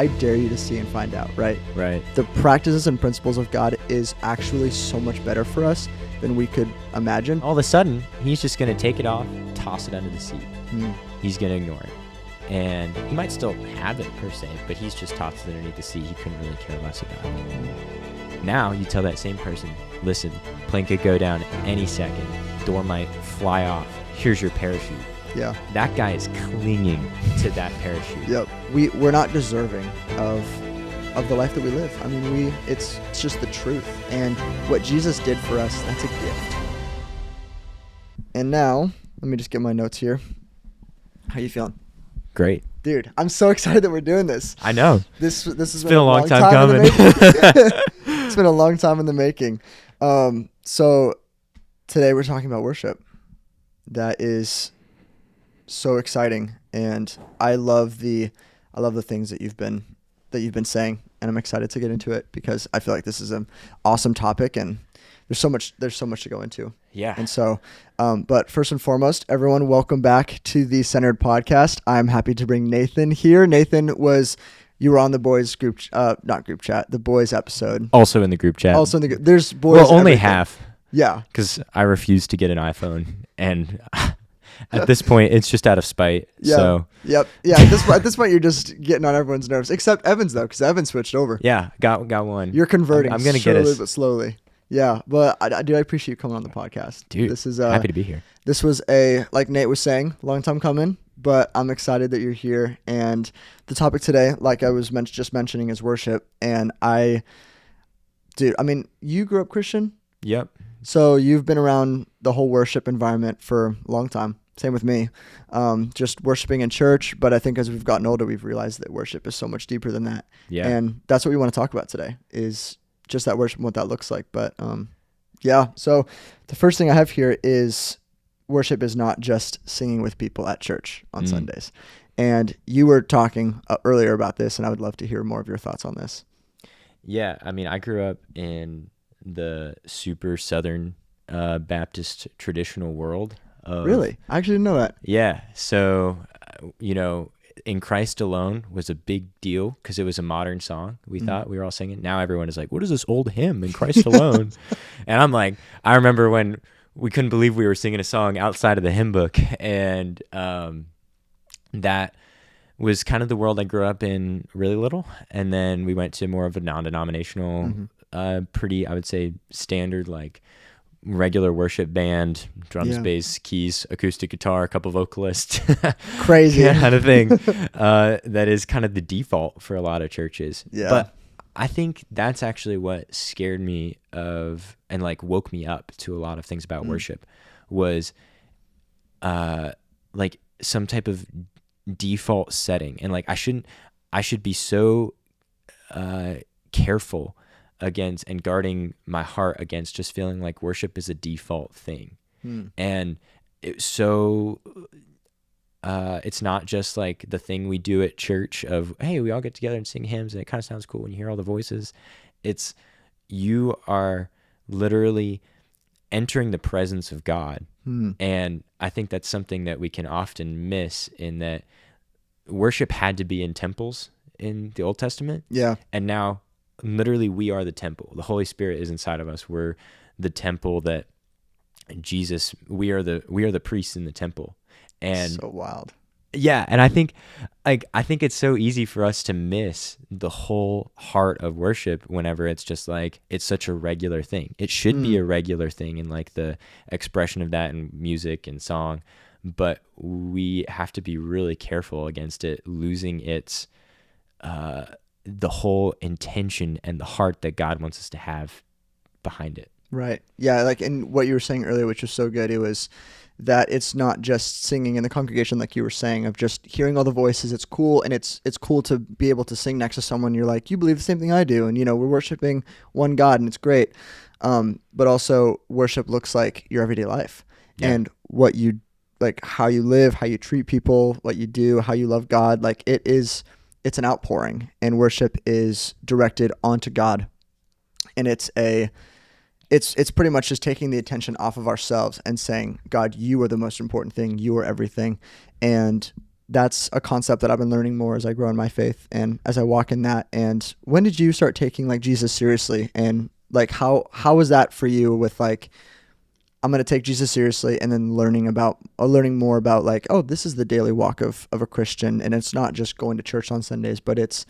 I dare you to see and find out, right? Right. The practices and principles of God is actually so much better for us than we could imagine. All of a sudden, he's just going to take it off, toss it under the seat. He's going to ignore it. And he might still have it per se, but he's just tossed it underneath the seat. He couldn't really care less about it. Now you tell that same person, listen, plane could go down any second. Door might fly off. Here's your parachute. Yeah. That guy is clinging to that parachute. Yep. We're not deserving of the life that we live. I mean, it's just the truth. And what Jesus did for us, that's a gift. And now, let me just get my notes here. How you feeling? Great. Dude, I'm so excited that we're doing this. I know. This has been a long time coming. It's been a long time in the making. So today we're talking about worship. That is so exciting, and I love the things that you've been saying, and I'm excited to get into it because I feel like this is an awesome topic, and there's so much to go into. Yeah. And so, but first and foremost, everyone, welcome back to the Centered Podcast. I'm happy to bring Nathan here. Nathan you were on the boys group, not group chat, the boys episode. Also in the group chat. Also in the there's boys. Well, only everything. half. Yeah. Because I refuse to get an iPhone, and at this point, it's just out of spite. Yeah. So. Yep. Yeah. At this point, you're just getting on everyone's nerves, except Evan's though, because Evan switched over. Yeah. Got one. You're converting. I'm gonna get us, but slowly. Yeah, but I appreciate you coming on the podcast. Dude, this is happy to be here. This was like Nate was saying, long time coming, but I'm excited that you're here. And the topic today, like I was just mentioning, is worship. And you grew up Christian? Yep. So you've been around the whole worship environment for a long time. Same with me, just worshiping in church. But I think as we've gotten older, we've realized that worship is so much deeper than that. Yeah. And that's what we want to talk about today is just that worship and what that looks like. But so the first thing I have here is worship is not just singing with people at church on Sundays. And you were talking earlier about this, and I would love to hear more of your thoughts on this. Yeah, I mean, I grew up in the super Southern Baptist traditional world. Really? I actually didn't know that. Yeah, so, In Christ Alone was a big deal because it was a modern song. We thought we were all singing. Now everyone is like, what is this old hymn, In Christ Alone? And I'm like, I remember when we couldn't believe we were singing a song outside of the hymn book. And that was kind of the world I grew up in really little. And then we went to more of a non-denominational, pretty, I would say, standard, like regular worship band, drums, bass, keys, acoustic guitar, a couple vocalists. Crazy. Kind of thing. That is kind of the default for a lot of churches. Yeah. But I think that's actually what scared me and like woke me up to a lot of things about worship was like some type of default setting. And like I should be so careful against and guarding my heart against just feeling like worship is a default thing. And it's not just like the thing we do at church of, hey, we all get together and sing hymns and it kind of sounds cool when you hear all the voices. It's you are literally entering the presence of God. And I think that's something that we can often miss in that worship had to be in temples in the Old Testament. Yeah. And now literally we are the temple. The Holy Spirit is inside of us. We're the temple that Jesus, we are the priests in the temple. And so wild. Yeah, and I think it's so easy for us to miss the whole heart of worship whenever it's just like it's such a regular thing. It should be a regular thing in like the expression of that in music and song, but we have to be really careful against it losing its the whole intention and the heart that God wants us to have behind it. Right. Yeah, like in what you were saying earlier, which was so good, it was that it's not just singing in the congregation like you were saying of just hearing all the voices. It's cool, and it's cool to be able to sing next to someone you're like, you believe the same thing I do, and we're worshiping one God, and it's great. But also worship looks like your everyday life and what you like, how you live, how you treat people, what you do, how you love God. Like it's an outpouring, and worship is directed onto God, and it's pretty much just taking the attention off of ourselves and saying, God, you are the most important thing. You are everything. And that's a concept that I've been learning more as I grow in my faith and as I walk in that. And when did you start taking like Jesus seriously? And like how was that for you with like, I'm going to take Jesus seriously, and then learning more about like, oh, this is the daily walk of a Christian, and it's not just going to church on Sundays, but it's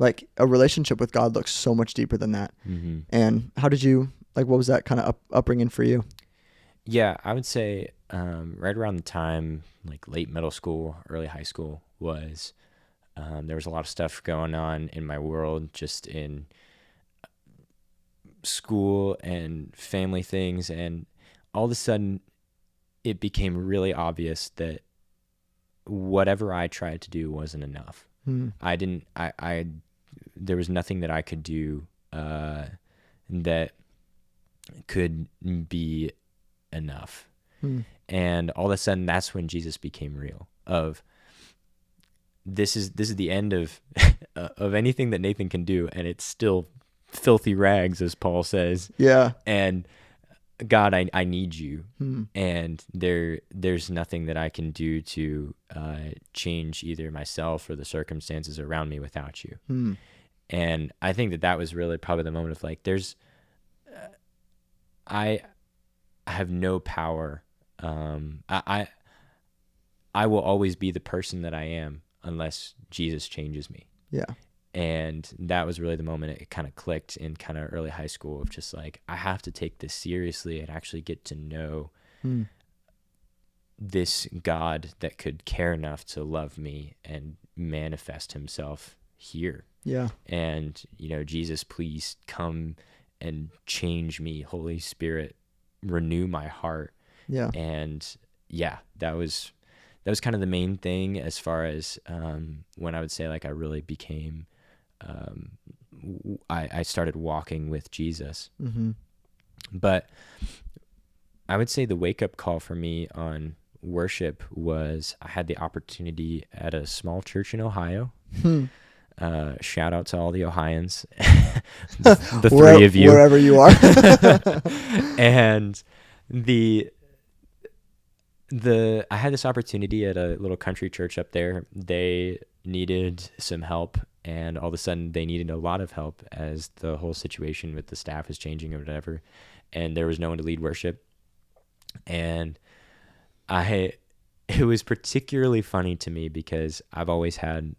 like a relationship with God looks so much deeper than that. Mm-hmm. And how did you, like, what was that kind of upbringing for you? Yeah, I would say right around the time, like late middle school, early high school, was there was a lot of stuff going on in my world, just in school and family things, and all of a sudden it became really obvious that whatever I tried to do wasn't enough. I didn't, I there was nothing that I could do that could be enough. And all of a sudden that's when Jesus became real. Of this is the end of of anything that Nathan can do, and it's still filthy rags, as Paul says. Yeah. And God, I need you. And there's nothing that I can do to change either myself or the circumstances around me without you. And I think that was really probably the moment of like, I have no power. I will always be the person that I am unless Jesus changes me. Yeah. And that was really the moment it kind of clicked in kind of early high school of just like, I have to take this seriously and actually get to know this God that could care enough to love me and manifest himself here. Yeah. And, Jesus, please come and change me. Holy Spirit, renew my heart. Yeah. And yeah, that was kind of the main thing as far as when I would say like I really became, I started walking with Jesus. But I would say the wake up call for me on worship was I had the opportunity at a small church in Ohio. Shout out to all the Ohioans, the three of you, wherever you are. And I had this opportunity at a little country church up there. They needed some help, and all of a sudden they needed a lot of help as the whole situation with the staff was changing or whatever, and there was no one to lead worship. And it was particularly funny to me because I've always had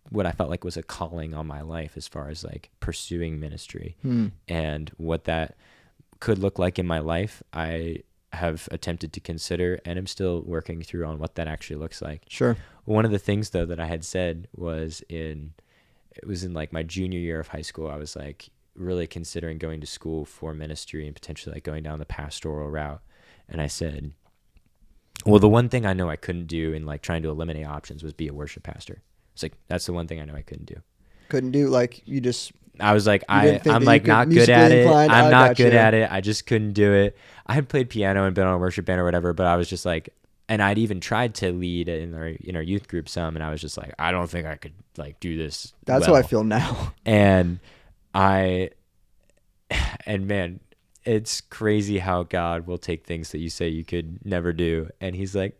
what I felt like was a calling on my life as far as like pursuing ministry and what that could look like in my life. I have attempted to consider, and I'm still working through on what that actually looks like. Sure. One of the things though that I had said was in like my junior year of high school, I was like really considering going to school for ministry and potentially like going down the pastoral route. And I said, well, the one thing I know I couldn't do in like trying to eliminate options was be a worship pastor. It's like, that's the one thing I know I couldn't do. Couldn't do, like, you just... I was like, I'm like not good at it. I'm not good at it. I just couldn't do it. I had played piano and been on a worship band or whatever, but I was just like, and I'd even tried to lead in our youth group some, and I was just like, I don't think I could like do this. That's well. how I feel now. And man, it's crazy how God will take things that you say you could never do, and he's like,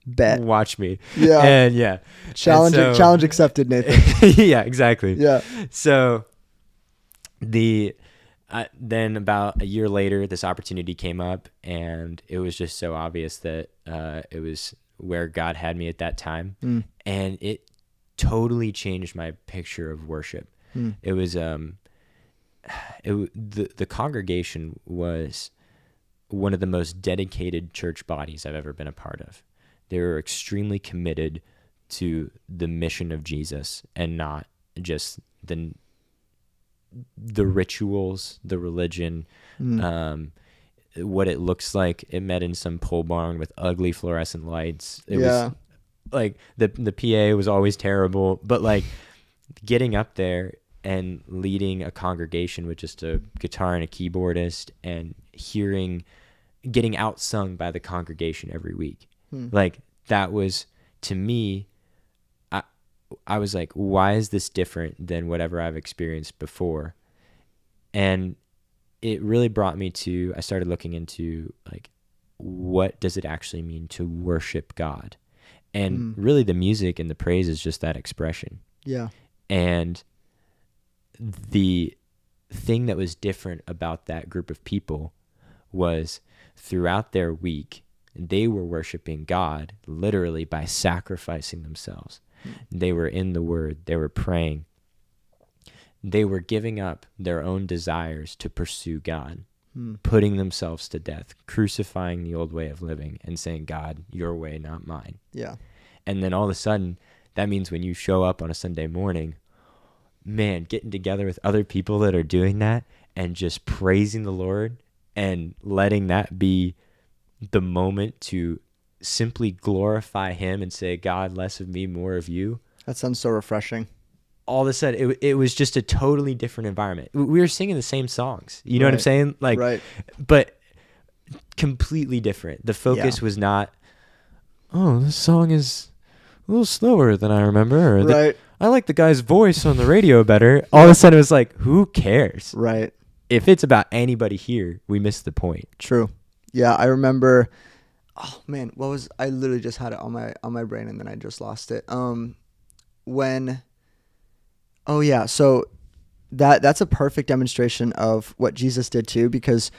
bet, watch me. Yeah. And yeah, challenge accepted, Nathan. Yeah, exactly. Yeah. So then about a year later, this opportunity came up, and it was just so obvious that it was where God had me at that time. And it totally changed my picture of worship. It was the congregation was one of the most dedicated church bodies I've ever been a part of. They were extremely committed to the mission of Jesus and not just the rituals, the religion, what it looks like. It met in some pole barn with ugly fluorescent lights. It was like the PA was always terrible, but like getting up there and leading a congregation with just a guitar and a keyboardist and getting outsung by the congregation every week. Like that was, to me, I was like, why is this different than whatever I've experienced before? And it really brought me to, I started looking into like, what does it actually mean to worship God? And Mm. really the music and the praise is just that expression. Yeah. And the thing that was different about that group of people was throughout their week, they were worshiping God literally by sacrificing themselves. They were in the Word. They were praying. They were giving up their own desires to pursue God, putting themselves to death, crucifying the old way of living and saying, God, your way, not mine. Yeah. And then all of a sudden, that means when you show up on a Sunday morning, man, getting together with other people that are doing that and just praising the Lord and letting that be the moment to simply glorify him and say, God, less of me, more of you. That sounds so refreshing. All of a sudden, it was just a totally different environment. We were singing the same songs. You know what I'm Right. saying? Like, Right. but completely different. The focus was not, oh, this song is a little slower than I remember. Or Right. I like the guy's voice on the radio better. All of a sudden, it was like, who cares? Right. If it's about anybody here, we missed the point. True. Yeah, I remember. Oh man, I literally just had it on my brain and then I just lost it. When. Oh yeah, so that's a perfect demonstration of what Jesus did too, because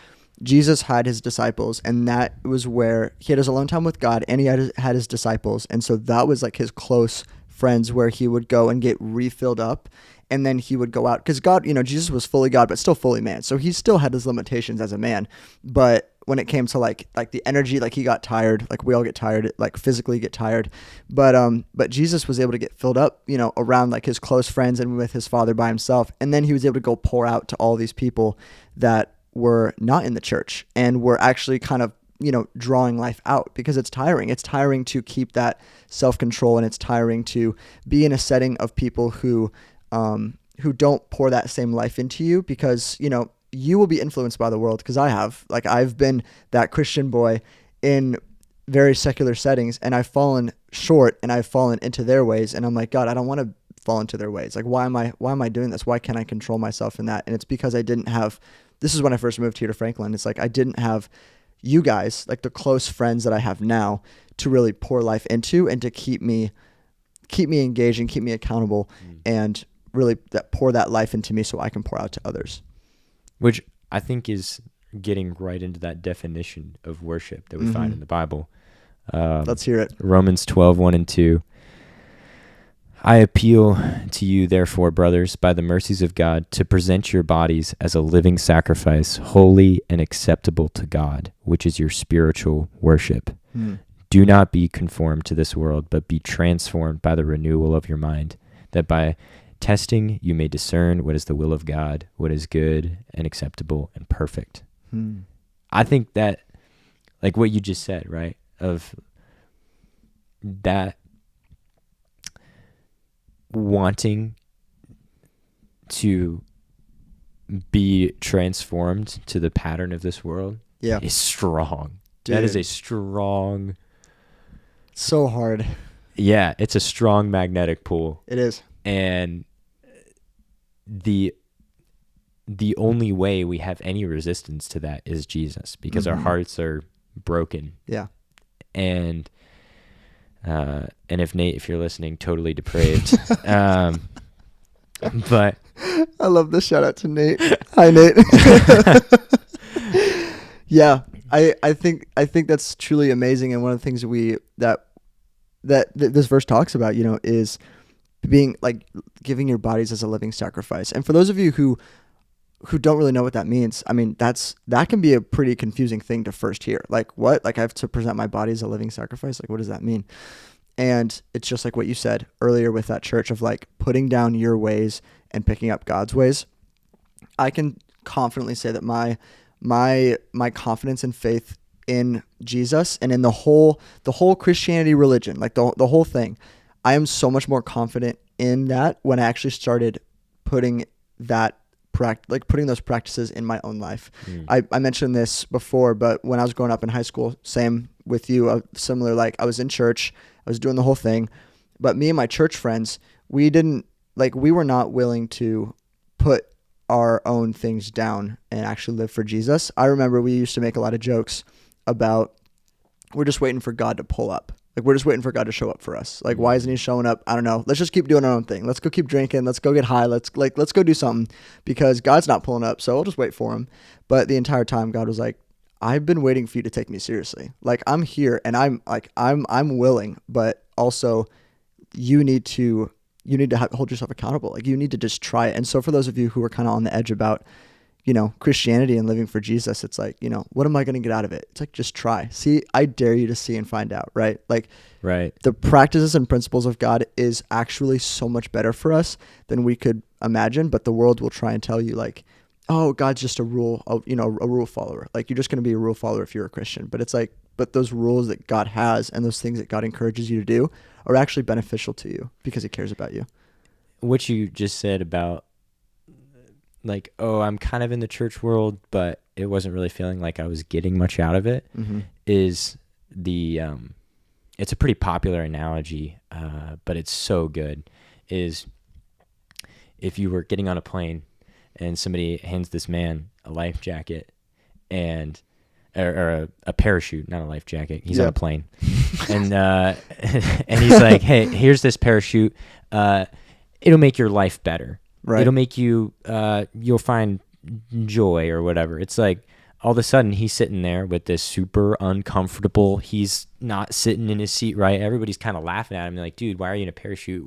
Jesus had his disciples, and that was where he had his alone time with God, and he had his disciples, and so that was like his close friends where he would go and get refilled up, and then he would go out, because God, Jesus was fully God but still fully man, so he still had his limitations as a man. But when it came to like the energy, like he got tired, like we all get tired, like physically get tired, but Jesus was able to get filled up, around like his close friends and with his Father by himself, and then he was able to go pour out to all these people that were not in the church and were actually kind of drawing life out, because it's tiring to keep that self-control, and it's tiring to be in a setting of people who don't pour that same life into you, because you will be influenced by the world, because I've been that Christian boy in very secular settings, and I've fallen short and I've fallen into their ways, and I'm like, God, I don't want to fall into their ways. Like, why am I doing this? Why can't I control myself in that? And it's because this is when I first moved here to Franklin. It's like I didn't have you guys, like the close friends that I have now, to really pour life into and to keep me engaged and keep me accountable, and really pour that life into me so I can pour out to others. Which I think is getting right into that definition of worship that we find in the Bible. Let's hear it. Romans 12:1 and 2. I appeal to you, therefore, brothers, by the mercies of God, to present your bodies as a living sacrifice, holy and acceptable to God, which is your spiritual worship. Do not be conformed to this world, but be transformed by the renewal of your mind, that by testing you may discern what is the will of God, what is good and acceptable and perfect. I think that, like what you just said, right, of that wanting to be transformed to the pattern of this world is strong. Dude. That is a strong... So hard. Yeah, it's a strong magnetic pull. It is. And the only way we have any resistance to that is Jesus, because our hearts are broken. Yeah. And if Nate, if you're listening, totally depraved. But I love the shout out to Nate. Hi, Nate. Yeah, I think that's truly amazing, and one of the things that this verse talks about, is being like giving your bodies as a living sacrifice. And for those of you who don't really know what that means, I mean, that can be a pretty confusing thing to first hear. Like, what? Like, I have to present my body as a living sacrifice? Like, what does that mean? And it's just like what you said earlier with that church of like putting down your ways and picking up God's ways. I can confidently say that my confidence and faith in Jesus and in the whole Christianity religion, like the whole thing, I am so much more confident in that when I actually started putting putting those practices in my own life. I mentioned this before, but when I was growing up in high school, same with you, similar, like I was in church, I was doing the whole thing, but me and my church friends, we were not willing to put our own things down and actually live for Jesus. I remember we used to make a lot of jokes about we're just waiting for God to pull up. Like, we're just waiting for God to show up for us. Like, why isn't he showing up? I don't know. Let's just keep doing our own thing. Let's go keep drinking. Let's go get high. Let's go do something, because God's not pulling up. So we'll just wait for him. But the entire time God was like, I've been waiting for you to take me seriously. Like, I'm here and I'm willing, but also you need to hold yourself accountable. Like, you need to just try it. And so for those of you who are kind of on the edge about, Christianity and living for Jesus, it's like, what am I going to get out of it? It's like, just try. See, I dare you to see and find out, right? Like, right. The practices and principles of God is actually so much better for us than we could imagine. But the world will try and tell you, like, oh, God's just a rule follower. Like, you're just going to be a rule follower if you're a Christian. But it's like, but those rules that God has and those things that God encourages you to do are actually beneficial to you because he cares about you. What you just said about, like, oh, I'm kind of in the church world, but it wasn't really feeling like I was getting much out of it, is it's a pretty popular analogy, but it's so good, is if you were getting on a plane and somebody hands this man a life jacket or a parachute, not a life jacket. He's on a plane. And and he's like, hey, here's this parachute. It'll make your life better. Right. It'll make you, you'll find joy or whatever. It's like, all of a sudden he's sitting there with this super uncomfortable, he's not sitting in his seat right. Everybody's kind of laughing at him. They're like, dude, why are you in a parachute?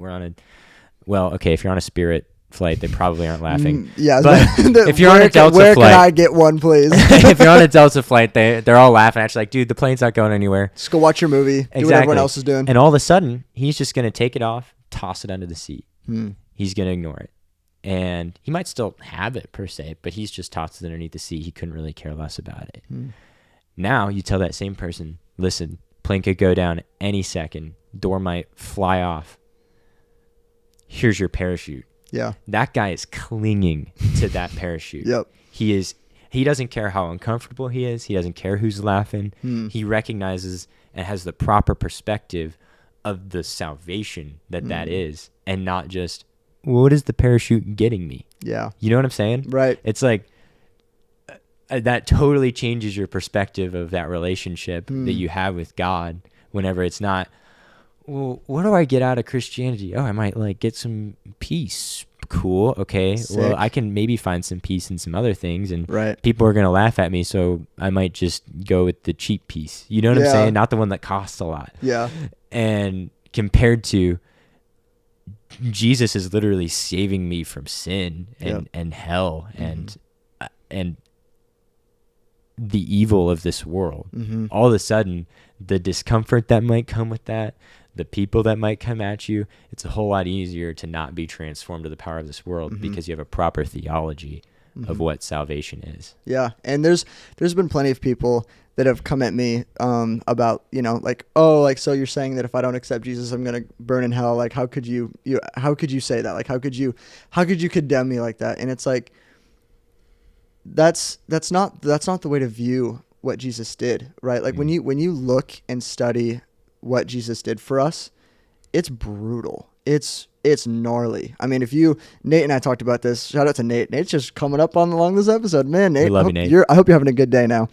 Well, okay, if you're on a Spirit flight, they probably aren't laughing. Yeah, but if you're on a Delta flight, can I get one, please? If you're on a Delta flight, they're all laughing at you like, dude, the plane's not going anywhere. Just go watch your movie. Exactly. Do what everyone else is doing. And all of a sudden, he's just going to take it off, toss it under the seat. He's going to ignore it. And he might still have it per se, but he's just tossed it underneath the seat. He couldn't really care less about it. Now you tell that same person, listen, plane could go down any second. Door might fly off. Here's your parachute. Yeah. That guy is clinging to that parachute. Yep. He doesn't care how uncomfortable he is. He doesn't care who's laughing. He recognizes and has the proper perspective of the salvation that is, and not just, what is the parachute getting me? Yeah. You know what I'm saying? Right. It's like, that totally changes your perspective of that relationship that you have with God, whenever it's not, well, what do I get out of Christianity? Oh, I might like get some peace. Cool. Okay. Sick. Well, I can maybe find some peace in some other things, and people are going to laugh at me. So I might just go with the cheap peace. You know what I'm saying? Not the one that costs a lot. Yeah. And compared to, Jesus is literally saving me from sin and hell and the evil of this world. All of a sudden, the discomfort that might come with that, the people that might come at you, it's a whole lot easier to not be transformed to the power of this world because you have a proper theology of what salvation is. Yeah, and there's been plenty of people that have come at me about, like, oh, like, so you're saying that if I don't accept Jesus, I'm going to burn in hell. Like, how could you say that? Like, how could you condemn me like that? And it's like, that's not the way to view what Jesus did, right? Like, when you look and study what Jesus did for us, it's brutal. It's gnarly. I mean, Nate and I talked about this. Shout out to Nate. Nate's just coming up along this episode. Man, Nate, we love you, Nate. I hope you're having a good day now.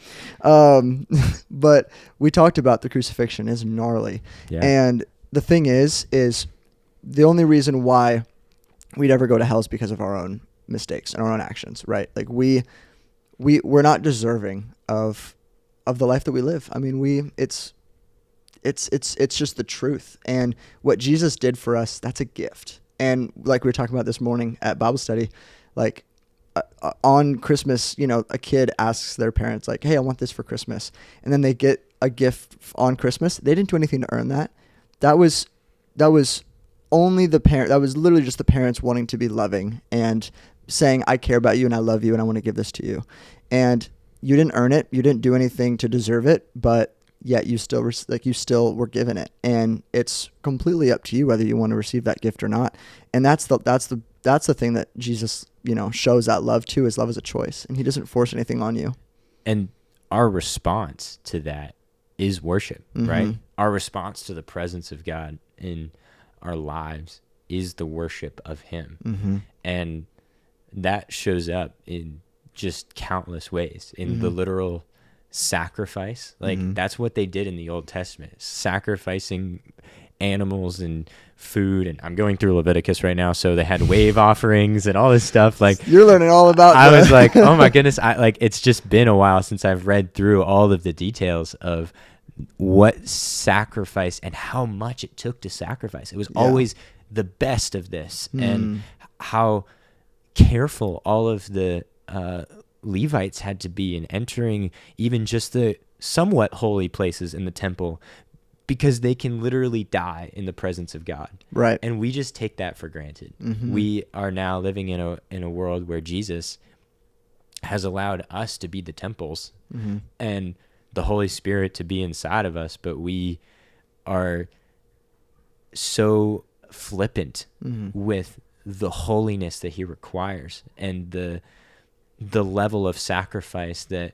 But we talked about the crucifixion is gnarly. Yeah. And the thing is the only reason why we'd ever go to hell is because of our own mistakes and our own actions, right? Like, we're not deserving of the life that we live. I mean, it's just the truth. And what Jesus did for us, that's a gift. And like we were talking about this morning at Bible study, like on Christmas, a kid asks their parents, like, hey, I want this for Christmas. And then they get a gift on Christmas. They didn't do anything to earn that. That was only the parent. That was literally just the parents wanting to be loving and saying, I care about you and I love you and I want to give this to you. And you didn't earn it. You didn't do anything to deserve it, but yet you still were given it, and it's completely up to you whether you want to receive that gift or not. And that's the thing that Jesus, shows that love to, is love is a choice, and he doesn't force anything on you. And our response to that is worship, right? Our response to the presence of God in our lives is the worship of him. And that shows up in just countless ways, in the literal sacrifice. Like that's what they did in the Old Testament, sacrificing animals and food. And I'm going through Leviticus right now, so they had wave offerings and all this stuff. Like you're learning all about I was like, oh my goodness, it's just been a while since I've read through all of the details of what sacrifice and how much it took to sacrifice. It was always the best of this, and how careful all of the Levites had to be in entering even just the somewhat holy places in the temple, because they can literally die in the presence of God. Right. And we just take that for granted. We are now living in a world where Jesus has allowed us to be the temples and the Holy Spirit to be inside of us, but we are so flippant with the holiness that he requires and the level of sacrifice that,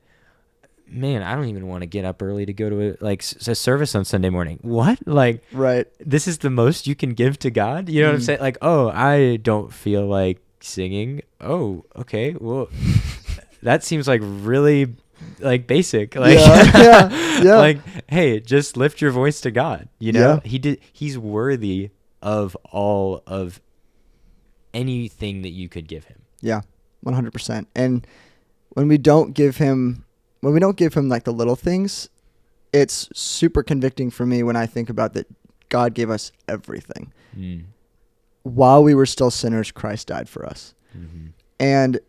man, I don't even want to get up early to go to a service on Sunday morning. What? Like, right. This is the most you can give to God? You know what I'm saying? Like, oh, I don't feel like singing. Oh, okay. Well, that seems like really like basic. Like, yeah. Like, hey, just lift your voice to God. You know, he's worthy of all of anything that you could give him. Yeah, 100%. And when we don't give him like the little things, it's super convicting for me when I think about that God gave us everything. While we were still sinners, Christ died for us. And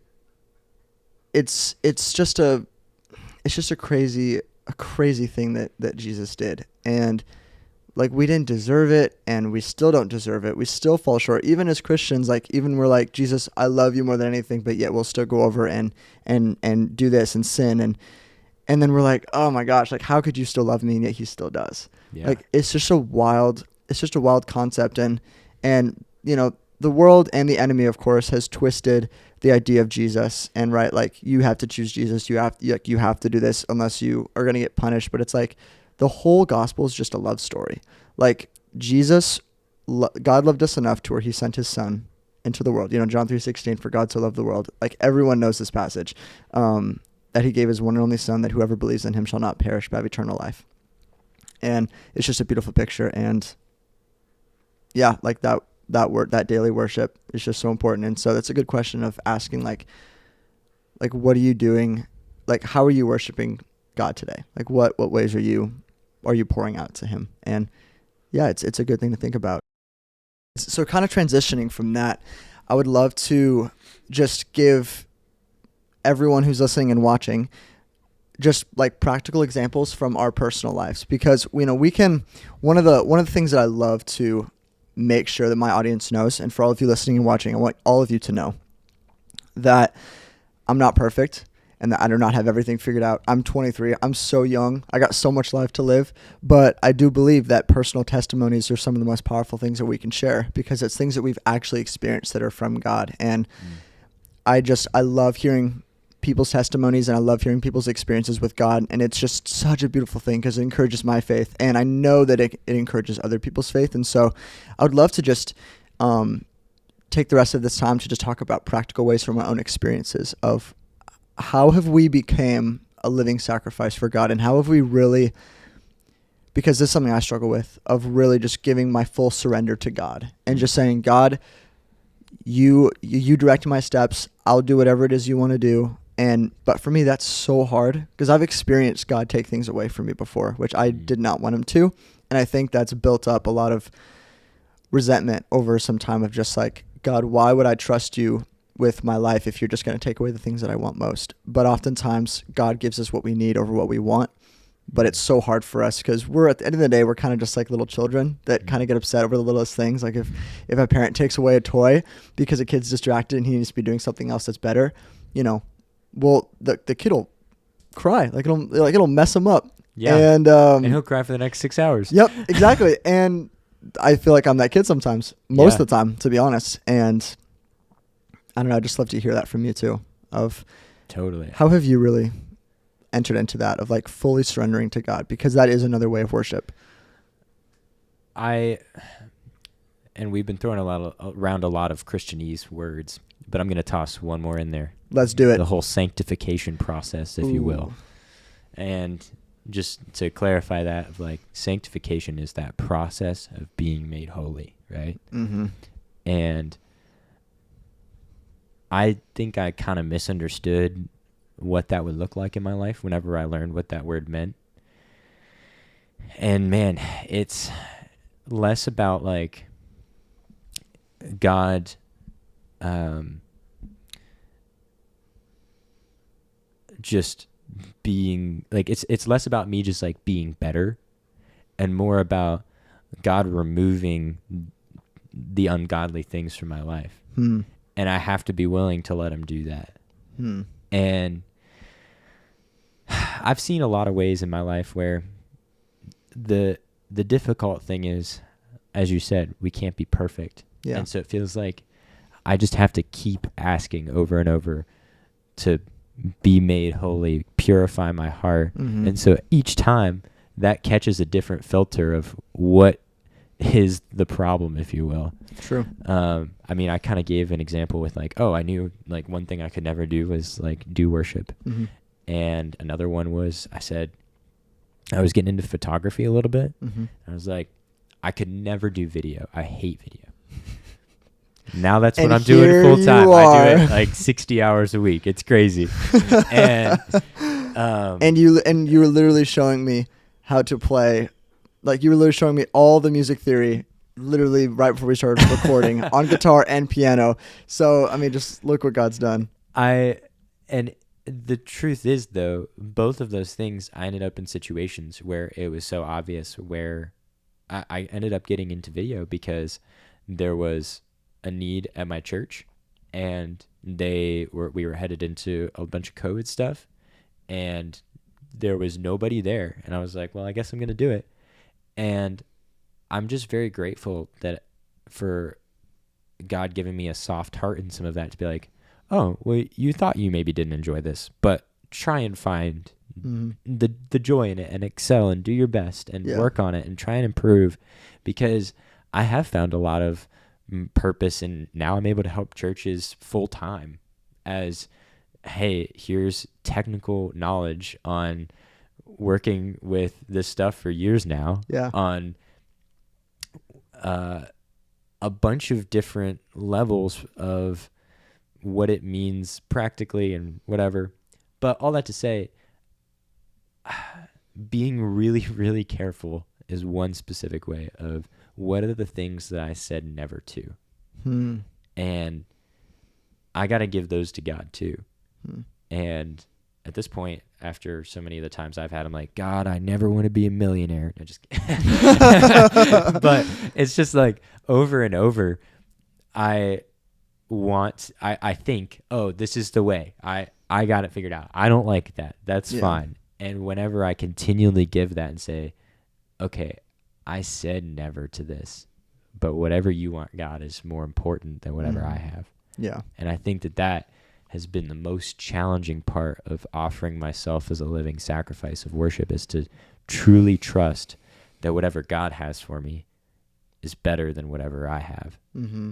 it's just a crazy thing that Jesus did. And like, we didn't deserve it, and we still don't deserve it. We still fall short. Even as Christians, like, even we're like, Jesus, I love you more than anything, but yet we'll still go over and do this and sin. And then we're like, oh my gosh, like, how could you still love me? And yet he still does. Yeah. Like, it's just a wild concept. And, you know, the world and the enemy, of course, has twisted the idea of Jesus, and right, like, you have to choose Jesus. You have to do this unless you are going to get punished. But it's like, the whole gospel is just a love story. Like, God loved us enough to where he sent his son into the world. You know, John 3:16, for God so loved the world. Like, everyone knows this passage, that he gave his one and only son, that whoever believes in him shall not perish but have eternal life. And it's just a beautiful picture. And yeah, like that daily worship is just so important. And so that's a good question of asking, like, what are you doing? Like, how are you worshiping God today? Like, what ways are you pouring out to him? And yeah, it's a good thing to think about. So kind of transitioning from that, I would love to just give everyone who's listening and watching just like practical examples from our personal lives, because, you know, we can, one of the things that I love to make sure that my audience knows, and for all of you listening and watching, I want all of you to know that I'm not perfect and that I do not have everything figured out. I'm 23. I'm so young. I got so much life to live, but I do believe that personal testimonies are some of the most powerful things that we can share, because it's things that we've actually experienced that are from God. And I love hearing people's testimonies, and I love hearing people's experiences with God. And it's just such a beautiful thing, because it encourages my faith, and I know that it encourages other people's faith. And so I would love to just take the rest of this time to just talk about practical ways from my own experiences of how have we become a living sacrifice for God, and how have we really, because this is something I struggle with, of really just giving my full surrender to God and just saying, God, you direct my steps. I'll do whatever it is you want to do. But for me, that's so hard, because I've experienced God take things away from me before, which I did not want him to. And I think that's built up a lot of resentment over some time of just like, God, why would I trust you with my life if you're just going to take away the things that I want most? But oftentimes God gives us what we need over what we want. But it's so hard for us, because we're, at the end of the day, we're kind of just like little children that kind of get upset over the littlest things. Like if a parent takes away a toy because a kid's distracted and he needs to be doing something else that's better, you know, well, the kid will cry. Like it'll mess him up. Yeah. And he'll cry for the next 6 hours. Yep, exactly. And I feel like I'm that kid sometimes, most of the time, to be honest. And I don't know, I'd just love to hear that from you too, of totally. How have you really entered into that, of like fully surrendering to God? Because that is another way of worship. And we've been throwing around a lot of Christianese words, but I'm going to toss one more in there. Let's do it. The whole sanctification process, if you will. And just to clarify that, of like sanctification is that process of being made holy, right? Mm-hmm. And I think I kind of misunderstood what that would look like in my life whenever I learned what that word meant. And man, it's less about like God just being like, it's less about me just like being better and more about God removing the ungodly things from my life. Hmm. And I have to be willing to let him do that. Hmm. And I've seen a lot of ways in my life where the difficult thing is, as you said, we can't be perfect. Yeah. And so it feels like I just have to keep asking over and over to be made holy, purify my heart. Mm-hmm. And so each time that catches a different filter of what is the problem, if you will. True. I mean, I kind of gave an example with like, oh, I knew like one thing I could never do was like do worship. Mm-hmm. And another one was, I said, I was getting into photography a little bit. Mm-hmm. I was like, I could never do video. I hate video. Now that's And what I'm doing here full time. you I do are. it like 60 hours a week. It's crazy. And And you were literally showing me how to play, like you were literally showing me all the music theory, literally right before we started recording on guitar and piano. So I mean, just look what God's done. And the truth is, though, both of those things, I ended up in situations where it was so obvious, where I ended up getting into video because there was a need at my church, and we were headed into a bunch of COVID stuff, and there was nobody there. And I was like, well, I guess I'm going to do it. And I'm just very grateful that for God giving me a soft heart in some of that, to be like, oh, well, you thought you maybe didn't enjoy this, but try and find the joy in it and excel and do your best and work on it and try and improve, because I have found a lot of purpose, and now I'm able to help churches full time as, hey, here's technical knowledge on working with this stuff for years now on a bunch of different levels of what it means practically and whatever. But all that to say, being really, really careful is one specific way of what are the things that I said never to. And I got to give those to God too. And at this point, after so many of the times I've had, I'm like, God, I never want to be a millionaire. No, just but it's just like over and over, I think, oh, this is the way. I got it figured out. I don't like that. That's fine. And whenever I continually give that and say, okay, I said never to this, but whatever you want, God, is more important than whatever I have. Yeah. And I think that has been the most challenging part of offering myself as a living sacrifice of worship, is to truly trust that whatever God has for me is better than whatever I have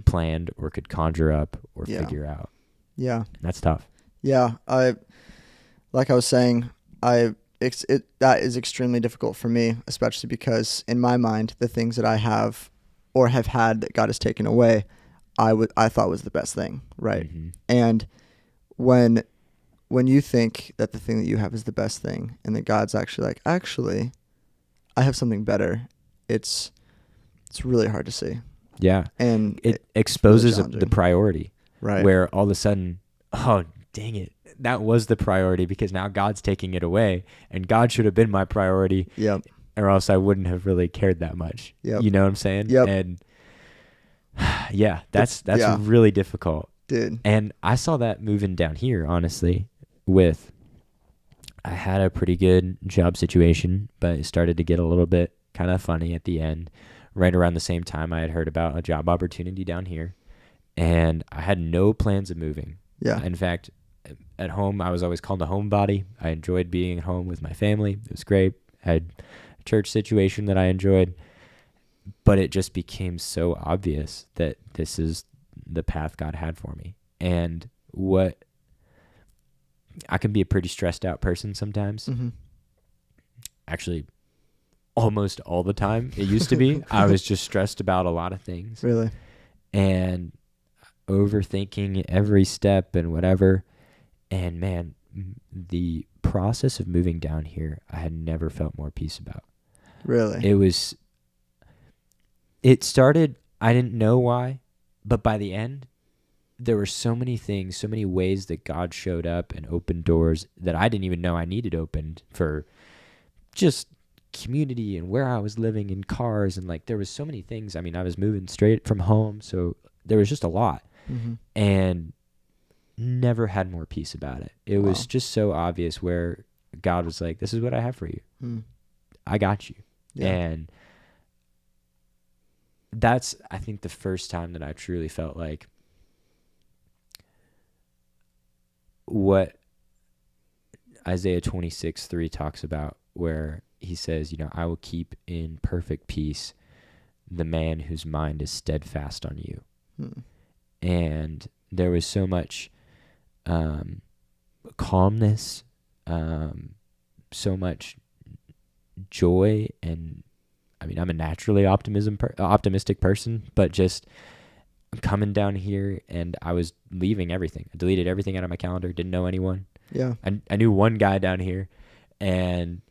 planned or could conjure up or figure out. Yeah. And that's tough. Yeah. Like I was saying, that is extremely difficult for me, especially because in my mind, the things that I have or have had that God has taken away, I thought was the best thing. Right. Mm-hmm. And when you think that the thing that you have is the best thing, and that God's actually like, actually, I have something better, it's really hard to see. Yeah. And it exposes really the priority. Right. Where all of a sudden, oh, dang it, that was the priority, because now God's taking it away, and God should have been my priority. Yep. Or else I wouldn't have really cared that much. Yep. You know what I'm saying? Yep. And yeah, that's really difficult. Dude. And I saw that moving down here, honestly, I had a pretty good job situation, but it started to get a little bit kind of funny at the end. Right around the same time, I had heard about a job opportunity down here, and I had no plans of moving. Yeah. In fact, at home, I was always called a homebody. I enjoyed being at home with my family. It was great. I had a church situation that I enjoyed, but it just became so obvious that this is the path God had for me. And I can be a pretty stressed out person sometimes. actually almost all the time. It used to be. I was just stressed about a lot of things. Really? And overthinking every step and whatever. And man, the process of moving down here, I had never felt more peace about. Really? It started, I didn't know why, but by the end, there were so many things, so many ways that God showed up and opened doors that I didn't even know I needed opened for just community and where I was living in cars. And like, there was so many things. I mean, I was moving straight from home. So there was just a lot. Mm-hmm. And never had more peace about it. It was just so obvious where God was like, this is what I have for you. I got you. Yeah. And that's, I think, the first time that I truly felt like what Isaiah 26:3 talks about, where he says, you know, I will keep in perfect peace the man whose mind is steadfast on you. And there was so much calmness, so much joy, and I mean, I'm a naturally optimistic person, but just coming down here, and I was leaving everything. I deleted everything out of my calendar, didn't know anyone. Yeah. I knew one guy down here, and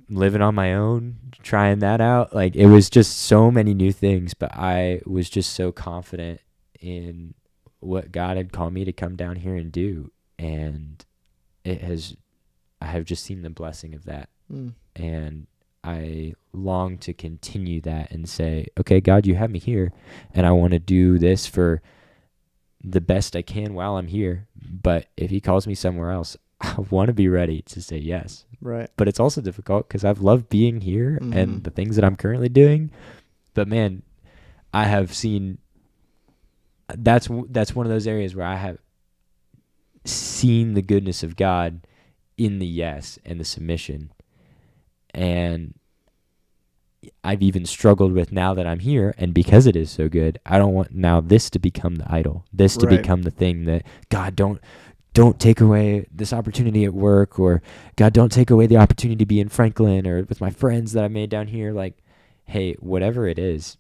living on my own, trying that out. Like, it was just so many new things, but I was just so confident in what God had called me to come down here and do. And I have just seen the blessing of that. And I long to continue that and say, okay, God, you have me here, and I want to do this for the best I can while I'm here. But if he calls me somewhere else, I want to be ready to say yes. Right. But it's also difficult because I've loved being here and the things that I'm currently doing. But man, I have seen that's one of those areas where I have seen the goodness of God in the yes and the submission. And I've even struggled with, now that I'm here, and because it is so good, I don't want now this to become the idol, this to become the thing that, God, don't take away this opportunity at work, or God, don't take away the opportunity to be in Franklin or with my friends that I made down here. Like, hey, whatever it is,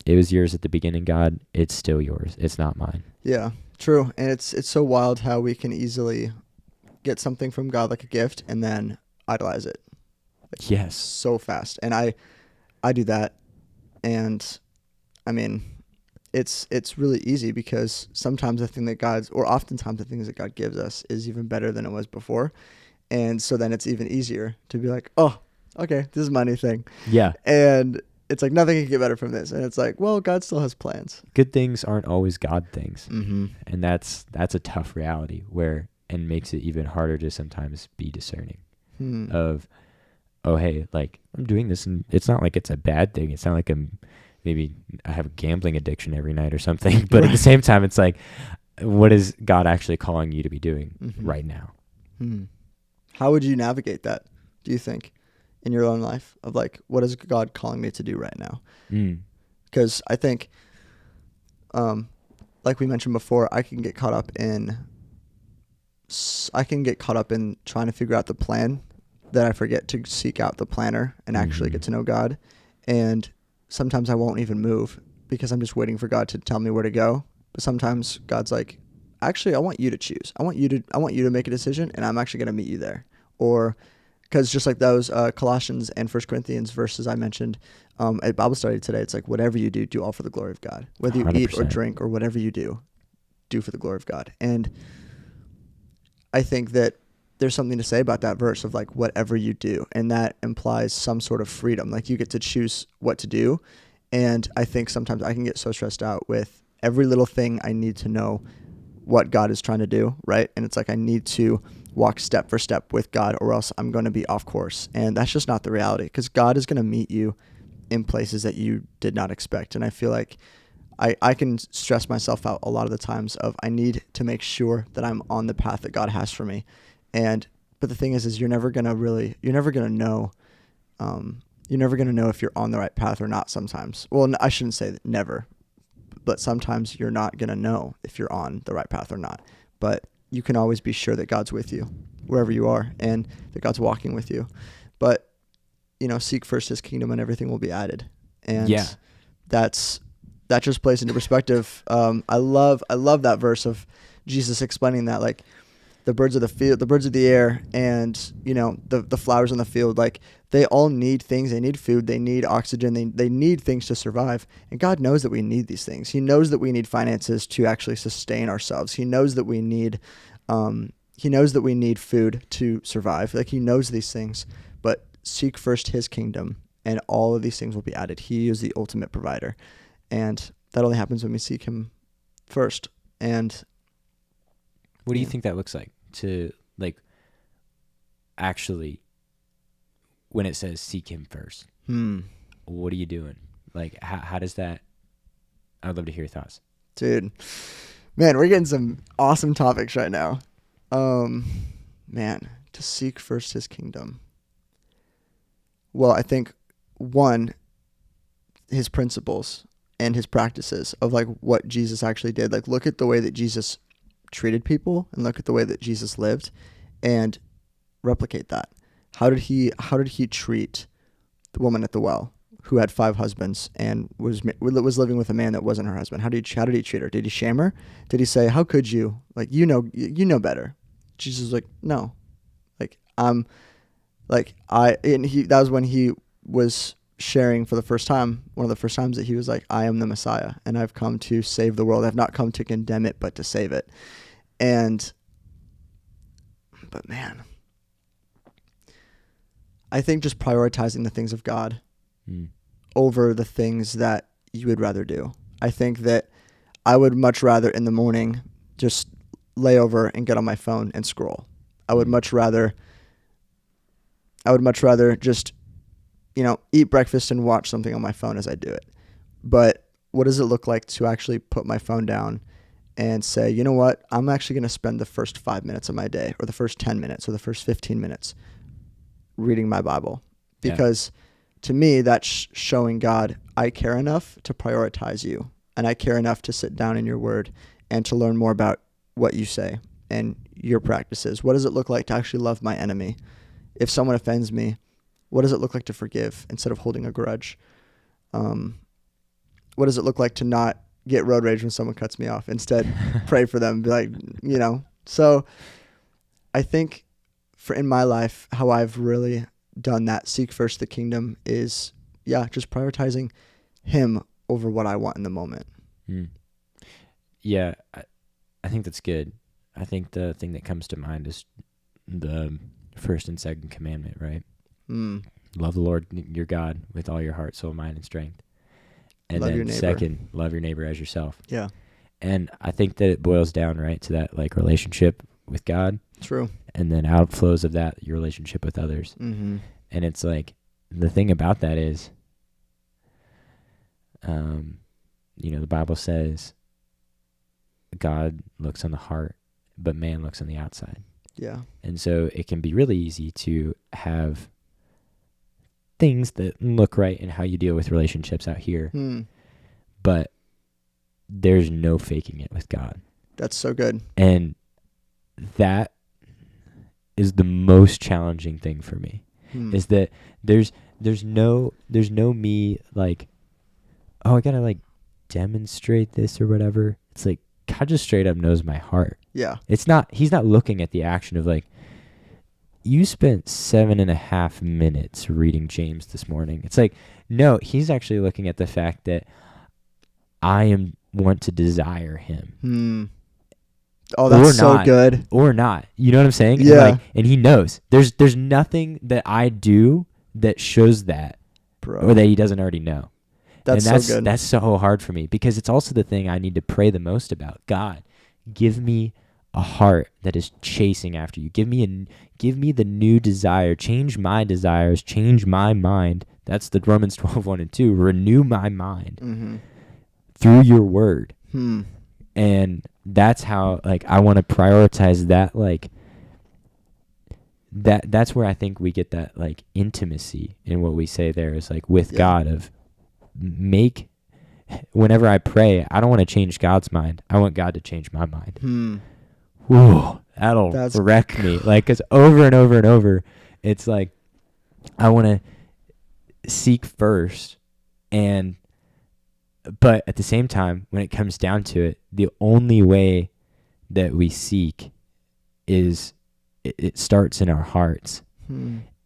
it was yours at the beginning, God. It's still yours. It's not mine. Yeah, true. And it's so wild how we can easily get something from God like a gift and then idolize it. Like, yes. So fast. And I do that. And I mean, it's really easy because sometimes the thing that oftentimes the things that God gives us is even better than it was before. And so then it's even easier to be like, oh, okay, this is my new thing. Yeah. And it's like, nothing can get better from this. And it's like, well, God still has plans. Good things aren't always God things. Mm-hmm. And that's a tough reality and makes it even harder to sometimes be discerning of, oh, hey, like, I'm doing this, and it's not like it's a bad thing. It's not like maybe I have a gambling addiction every night or something. But at the same time, it's like, what is God actually calling you to be doing right now? How would you navigate that, do you think, in your own life, of like, what is God calling me to do right now? Because I think, like we mentioned before, I can get caught up in trying to figure out the plan, that I forget to seek out the planner and actually get to know God. And sometimes I won't even move because I'm just waiting for God to tell me where to go. But sometimes God's like, actually, I want you to choose. I want you to make a decision, and I'm actually going to meet you there. Or because just like those Colossians and 1 Corinthians verses I mentioned at Bible study today, it's like, whatever you do, do all for the glory of God. Whether you 100%. eat or drink or whatever you do for the glory of God. And I think that there's something to say about that verse of like, whatever you do, and that implies some sort of freedom. Like, you get to choose what to do. And I think sometimes I can get so stressed out with every little thing. I need to know what God is trying to do, right? And it's like, I need to walk step for step with God, or else I'm going to be off course. And that's just not the reality, because God is going to meet you in places that you did not expect. And I feel like I can stress myself out a lot of the times of, I need to make sure that I'm on the path that God has for me. But the thing is you're never going to know if you're on the right path or not sometimes. Well, I shouldn't say that never, but sometimes you're not going to know if you're on the right path or not. But you can always be sure that God's with you. wherever you are, and that God's walking with you. But, seek first his kingdom and everything will be added. And Yeah. that just plays into perspective. I love that verse of Jesus explaining that, like, the birds of the field, the birds of the air, and the flowers in the field, like, they all need things. They need food. They need oxygen. They need things to survive. And God knows that we need these things. He knows that we need finances to actually sustain ourselves. He knows that we need food to survive. Like, he knows these things. But seek first his kingdom, and all of these things will be added. He is the ultimate provider, and that only happens when we seek him first. And what do you think that looks like to, like, actually, when it says seek him first? What are you doing? Like, how does that? I would love to hear your thoughts, dude. Man, we're getting some awesome topics right now. Man, to seek first his kingdom. Well, I think, one, his principles and his practices of, like, what Jesus actually did. Like, look at the way that Jesus treated people, and look at the way that Jesus lived, and replicate that. How did he treat the woman at the well who had 5 husbands and was living with a man that wasn't her husband? How did he treat her? Did he shame her? Did he say, "How could you? Like, you know better"? Jesus was like, "No, like, that was when he was sharing for the first time, one of the first times that he was like, "I am the Messiah, and I've come to save the world. I've not come to condemn it, but to save it." But man, I think just prioritizing the things of God over the things that you would rather do. I think that I would much rather in the morning just lay over and get on my phone and scroll. I would much rather just, eat breakfast and watch something on my phone as I do it. But what does it look like to actually put my phone down and say, you know what, I'm actually going to spend the first 5 minutes of my day, or the first 10 minutes, or the first 15 minutes reading my Bible? Because to me, that's showing God, I care enough to prioritize you, and I care enough to sit down in your word and to learn more about what you say and your practices. What does it look like to actually love my enemy? If someone offends me, what does it look like to forgive instead of holding a grudge? What does it look like to not get road rage when someone cuts me off? Instead, pray for them, be like, So I think in my life, how I've really done that, seek first the kingdom, is, just prioritizing him over what I want in the moment. Yeah, I think that's good. I think the thing that comes to mind is the first and second commandment, right? Love the Lord your God with all your heart, soul, mind, and strength. And love then second, love your neighbor as yourself. Yeah. And I think that it boils down, right, to that, like, relationship with God. True. And then outflows of that, your relationship with others. Mm-hmm. And it's like, the thing about that is, the Bible says God looks on the heart, but man looks on the outside. Yeah. And so it can be really easy to have things that look right in how you deal with relationships out here. But there's no faking it with God. That's so good. And that is the most challenging thing for me. Is that there's no me like, oh, I gotta like demonstrate this or whatever. It's like God just straight up knows my heart. Yeah. He's not looking at the action of like, you spent 7.5 minutes reading James this morning. It's like, no, he's actually looking at the fact that I want to desire him. Oh, that's so good. Or not. You know what I'm saying? Yeah. And he knows. There's nothing that I do that shows that, bro, or that he doesn't already know. That's so good. That's so hard for me, because it's also the thing I need to pray the most about. God, give me a heart that is chasing after you. Give me the new desire. Change my desires. Change my mind. That's the Romans 12:1-2. Renew my mind through your word. And that's how, like, I want to prioritize that. Like, that's where I think we get that, like, intimacy in what we say there is, like, with God, of whenever I pray, I don't want to change God's mind. I want God to change my mind. whew, that'll That's wreck me. Like, because over and over and over, it's like I want to seek first, but at the same time, when it comes down to it, the only way that we seek is it starts in our hearts.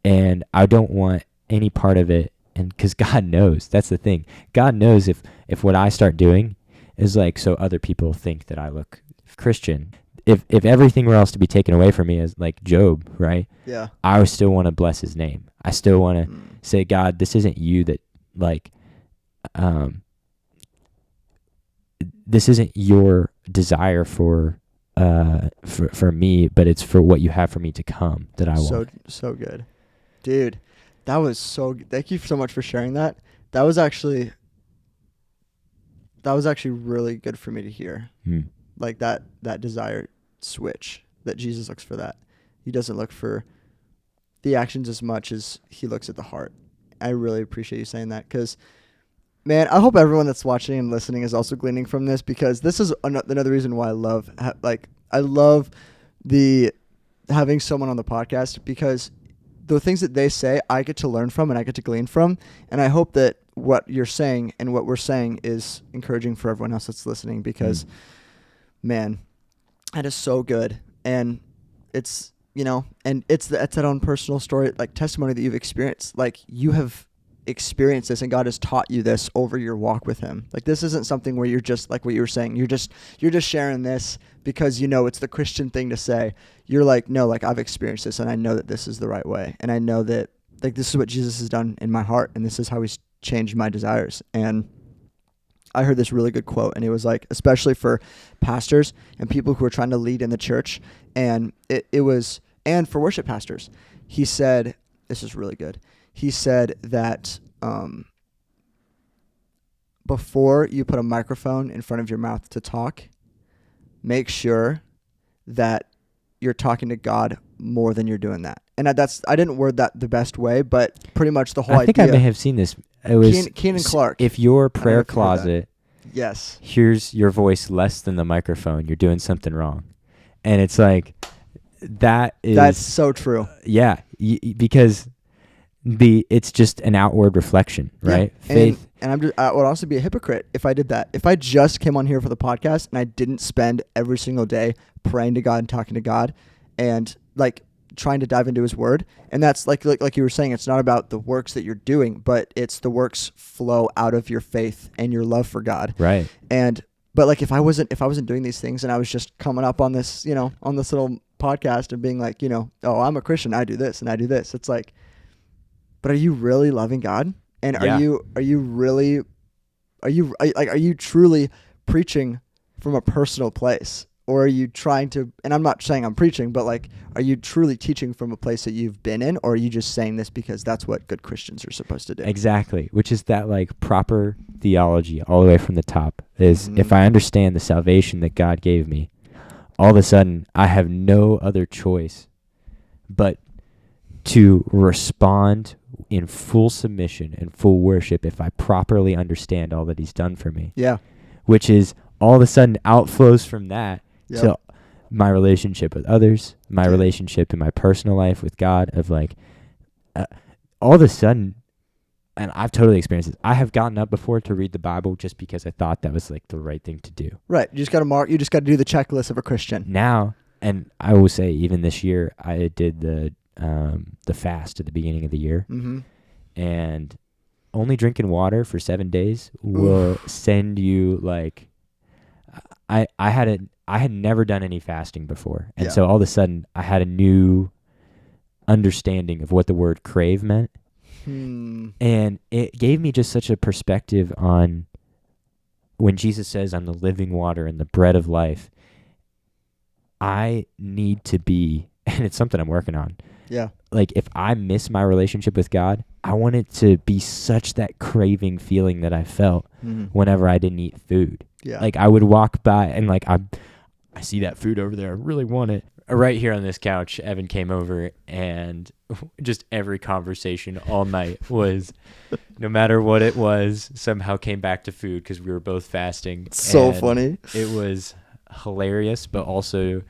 And I don't want any part of it. And because God knows, that's the thing. God knows if what I start doing is like, so other people think that I look Christian. If everything were else to be taken away from me, as like Job, right? Yeah. I would still want to bless his name. I still want to say, God, this isn't you that like, this isn't your desire for me, but it's for what you have for me to come that I want. So good. Dude, that was thank you so much for sharing that. That was actually really good for me to hear. Like that desire switch, that Jesus looks for that. He doesn't look for the actions as much as he looks at the heart. I really appreciate you saying that, because man, I hope everyone that's watching and listening is also gleaning from this, because this is another reason why I love the having someone on the podcast, because the things that they say I get to learn from and I get to glean from, and I hope that what you're saying and what we're saying is encouraging for everyone else that's listening, because man, that is so good. And it's, and it's that own personal story, like testimony that you've experienced. Like, you have experienced this and God has taught you this over your walk with him. Like, this isn't something where you're just like what you were saying, you're just sharing this because it's the Christian thing to say. You're like, no, like, I've experienced this and I know that this is the right way, and I know that like this is what Jesus has done in my heart, and this is how he's changed my desires. And I heard this really good quote, and it was like, especially for pastors and people who are trying to lead in the church, and and for worship pastors, he said, this is really good. He said that before you put a microphone in front of your mouth to talk, make sure that you're talking to God more than you're doing that. And I didn't word that the best way, but pretty much the whole idea. I think I may have seen this. It was Keenan Clark. If your prayer closet, yes, hears your voice less than the microphone, you're doing something wrong. And it's like, that's so true. Yeah, because it's just an outward reflection, right? Yeah. Faith. And I would also be a hypocrite if I did that. If I just came on here for the podcast and I didn't spend every single day praying to God and talking to God and like trying to dive into his word. And that's like you were saying, it's not about the works that you're doing, but it's the works flow out of your faith and your love for God. Right. But like, if I wasn't doing these things and I was just coming up on this, on this little podcast and being like, oh, I'm a Christian, I do this and I do this. It's like, but are you really loving God? And are you truly preaching from a personal place? Or are you trying to, and I'm not saying I'm preaching, but like, are you truly teaching from a place that you've been in? Or are you just saying this because that's what good Christians are supposed to do? Exactly. Which is that like proper theology all the way from the top is if I understand the salvation that God gave me, all of a sudden I have no other choice but to respond in full submission and full worship if I properly understand all that he's done for me. Yeah. Which is all of a sudden outflows from that to my relationship with others, my relationship in my personal life with God, of like, all of a sudden, and I've totally experienced this, I have gotten up before to read the Bible just because I thought that was like the right thing to do. Right. You just got to do the checklist of a Christian. Now, and I will say even this year, I did the fast at the beginning of the year, and only drinking water for 7 days will send you like, I had never done any fasting before, and so all of a sudden I had a new understanding of what the word crave meant, and it gave me just such a perspective on when Jesus says, "I'm the living water and the bread of life." I need to be, and it's something I'm working on. Yeah. Like, if I miss my relationship with God, I want it to be such that craving feeling that I felt whenever I didn't eat food. Yeah. Like, I would walk by and like, I see that food over there. I really want it. Right here on this couch, Evan came over, and just every conversation all night was, no matter what it was, somehow came back to food because we were both fasting. So funny. It was hilarious, but also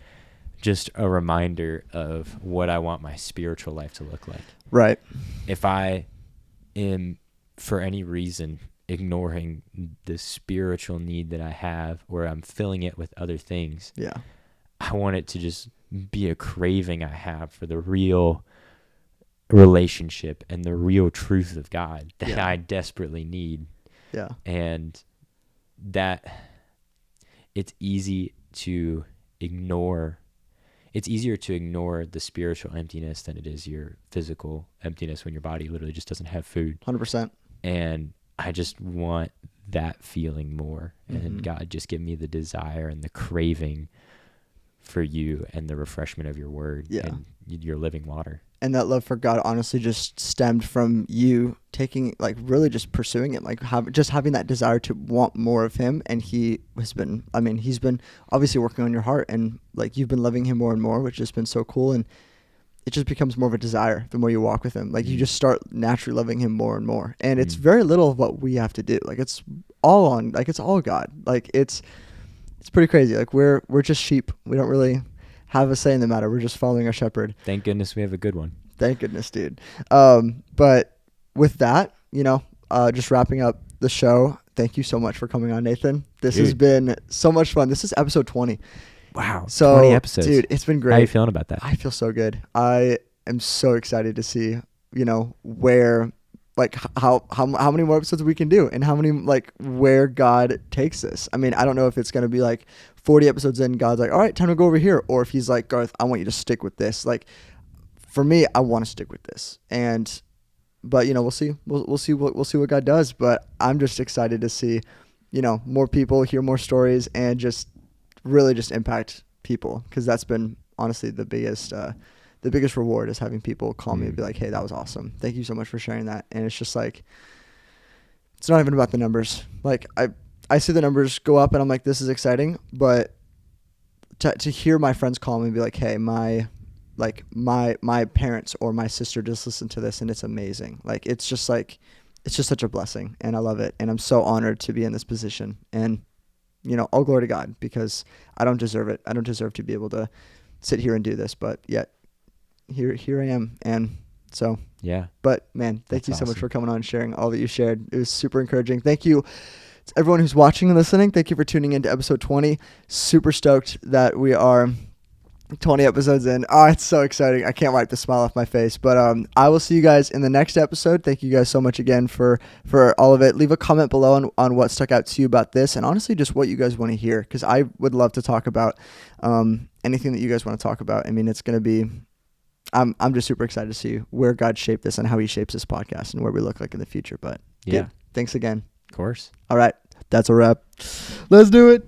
just a reminder of what I want my spiritual life to look like. Right. If I am, for any reason, ignoring the spiritual need that I have, or I'm filling it with other things, Yeah. I want it to just be a craving I have for the real relationship and the real truth of God that Yeah. I desperately need. Yeah. And that it's easy to ignore. It's easier to ignore the spiritual emptiness than it is your physical emptiness when your body literally just doesn't have food. 100%. And I just want that feeling more. Mm-hmm. And God, just give me the desire and the craving for you and the refreshment of your word and your living water. And that love for God honestly just stemmed from you taking, like, really just pursuing it, like just having that desire to want more of him. And he has been, I mean, he's been obviously working on your heart, and like you've been loving him more and more, which has been so cool. And it just becomes more of a desire the more you walk with him. Like you just start naturally loving him more and more. And it's very little of what we have to do. Like it's all on, like it's all God. Like it's pretty crazy. Like we're just sheep. We don't really have a say in the matter. We're just following our shepherd. Thank goodness we have a good one. Thank goodness, dude. But with that, just wrapping up the show. Thank you so much for coming on, Nathan. This has been so much fun. This is episode 20. Wow. So 20 episodes. Dude, it's been great. How are you feeling about that? I feel so good. I am so excited to see, where, like how many more episodes we can do, and how many, like, where God takes this. I mean, I don't know if it's going to be like 40 episodes in, God's like, all right, time to go over here. Or if he's like, Garth, I want you to stick with this. Like for me, I want to stick with this. But we'll see. We'll see what God does. But I'm just excited to see, more people hear more stories and just really just impact people. 'Cause that's been honestly the biggest reward, is having people call me and be like, hey, that was awesome. Thank you so much for sharing that. And it's just like, it's not even about the numbers. Like I see the numbers go up and I'm like, this is exciting. But to hear my friends call me and be like, hey, my parents or my sister just listened to this and it's amazing. Like, it's just such a blessing, and I love it. And I'm so honored to be in this position, and, all glory to God, because I don't deserve it. I don't deserve to be able to sit here and do this, but yet here I am. And so, yeah, but man, thank you so much awesome. for coming on and sharing all that you shared. It was super encouraging. Thank you to everyone who's watching and listening. Thank you for tuning into episode 20. Super stoked that we are 20 episodes in. Oh, it's so exciting. I can't wipe the smile off my face. But I will see you guys in the next episode. Thank you guys so much again for all of it. Leave a comment below on what stuck out to you about this, and honestly just what you guys want to hear, because I would love to talk about anything that you guys want to talk about. I mean, it's going to be, I'm just super excited to see where God shaped this and how he shapes this podcast and where we look like in the future. But yeah, thanks again. Of course. All right. That's a wrap. Let's do it.